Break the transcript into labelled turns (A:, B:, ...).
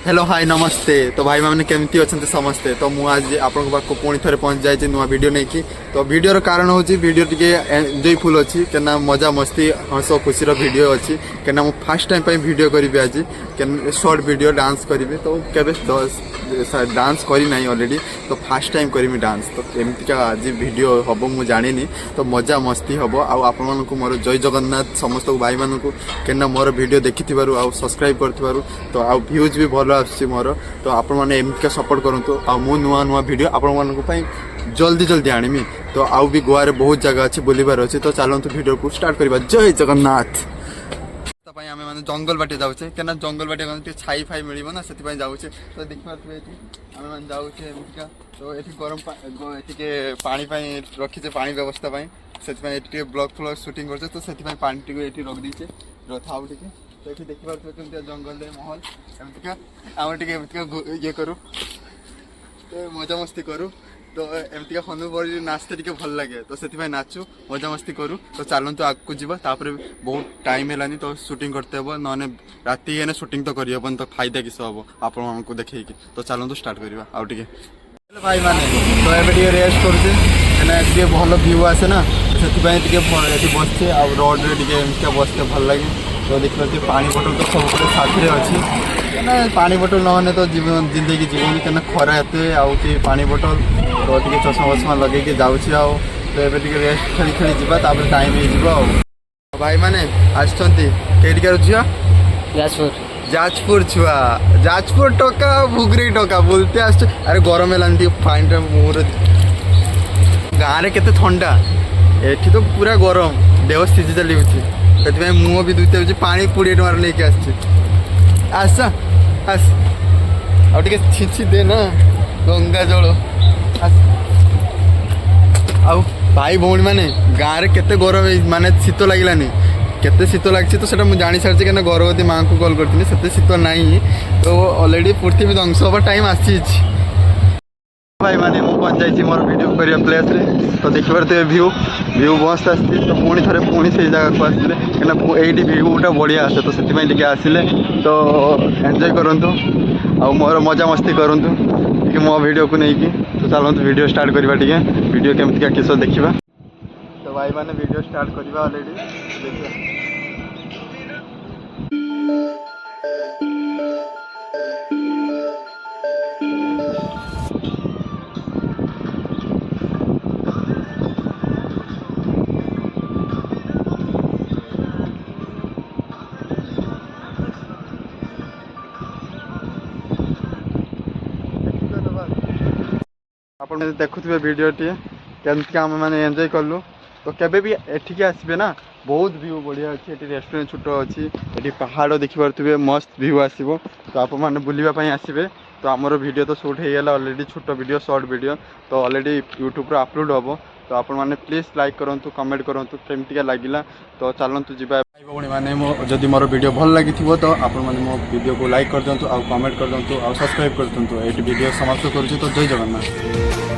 A: Hello hi नमस्ते। तो भाई मैंने केमती अच्छा समस्ते। तो मुझे आज आपण पुणी थे पहुंच जाए नुआ वीडियो नहीं कि तो वीडियोर कारण हूँ वीडियो टी एंजयफुल अच्छी क्या मजा मस्ती हस खुशी वीडियो अच्छी क्या मुझे फास्ट टाइम वीडियो करी आज शॉर्ट वीडियो डांस करी तो केवे डांस करना ऑलरेडी तो फास्ट टाइम करी डांस तो एमतीका आज वीडियो हम मुझे जानी तो मजा मस्ती हम आपण मोर जय जगन्नाथ समस्त भाई मानू क्या मोर वीडियो देखि सब्सक्राइब कर तो आ व्यूज भी भल आसुची मोर तो आपण मैंने एमती सपोर्ट करूँ आ मु नुआ नुआ वीडियो आपण मानी जल्दी जल्दी आनमी तो आउ भी गोवा रे बहुत जगह अच्छी बुलबार अच्छी तो चलते वीडियो को स्टार्ट करवा। जय जगन्नाथ। आम मैंने जंगल बाटे जाऊे क्या जंगल बाटे छाई फाई मिल ना से जाऊे तो देखिए आम मैंने जाऊे एमतीका तो ये गरम पानी रखीचे पानी व्यवस्था से ब्लॉग फ्लॉग शूटिंग कर तो से पानी टी रख दीचे थाउ टे तो ये देखिए जंगल महल एमतीका आम टे ये करूँ तो मजा मस्ती करूँ तो एमतीका हनुबड़ी नाचते टे भल लगे तो से नाचु मजा मस्ती करूँ तो चलतु आगू जी बहुत टाइम है तो शूटिंग करते हे ना राति है शूटिंग तो करहबन तो फायदा किस हम आपण को देखे तो चलतु स्टार्ट करवा आउ टे भाई माने तो ये रेस्ट कर भल व्यू आसे ना से बसचे आ रोड रे बसते भल लगे तो देखिए पानी बोतल तो सब साथी अच्छी क्या पानी बोतल नहने तो जीवन जिंदगी जीवन क्या खरा एत आउ पानी बोतल तो टे चश्मा वश्मा लगे जाऊँ तो ये रेस्ट खेली खेली जावा टाइम हो भाई मैंने आसटिकार झील
B: जाजपुर
A: जाजपुर छुआ जाजपुर टका भुगरी टका बोलते अरे गरम है फाइन मोर गाँव में केते ठंडा एठी तो पूरा गरम देह सीझी चली से मुह भी दुईते पानी 20 टकर लेके आस आस आगे छींची दे ना गंगा जल आउ भाई भौणी मैंने गाँव में केते गरम माने शीत लगिलानी केते शीत लगी तो मुझे जानी सारी क्या गर्भवती माँ को कॉल करती से शीत नहीं तो ऑलरेडी पृथ्वी ध्वंस हवा टाइम आसी भाई मैंने मुझे पहुंच जाइए मोर वीडियो करिया प्लेस रे तो देखिए व्यू व्यू मस्त आसती तो पुणी थे पुणी से जगह को आसते क्या ये व्यूटा बढ़िया आसे तो से आसिले तो एंजॉय करंतु आ मोर मजा मस्ती करंतु कि मो वीडियो को लेकिन तो चलते वीडियो स्टार्ट करवा टे वीडियो केमती किस देखा तो भाई मैंने वीडियो स्टार्ट करवा ऑलरेडी देखिए आप देखुए वीडियो टी केमती आम मैंने एंजॉय कलु तो केबे भी एठिक आसबे ना बहुत व्यू बढ़िया अच्छी ये रेस्टोरेंट छोट अच्छी ये पहाड़ देखिपे मस्त व्यू आसो तो आप मैंने बुलापाई आसबे तो आमर वीडियो तो शूट होगा ऑलरेडी छोट वीडियो शॉर्ट वीडियो तो ऑलरेडी यूट्यूब पर अपलोड हम तो आप मैंने प्लीज लाइक करूँ कमेंट करूँ केमती लगिला तो चलतु जी भाई भौणी मैंने जदि मोर वीडियो भल लगी तो आप मो वीडियो को लाइक कर दिंतु आ कमेंट कर दिंतु आ सब्सक्राइब कर दिंतु ये वीडियो समाप्त करुँच तो जय जगन्नाथ।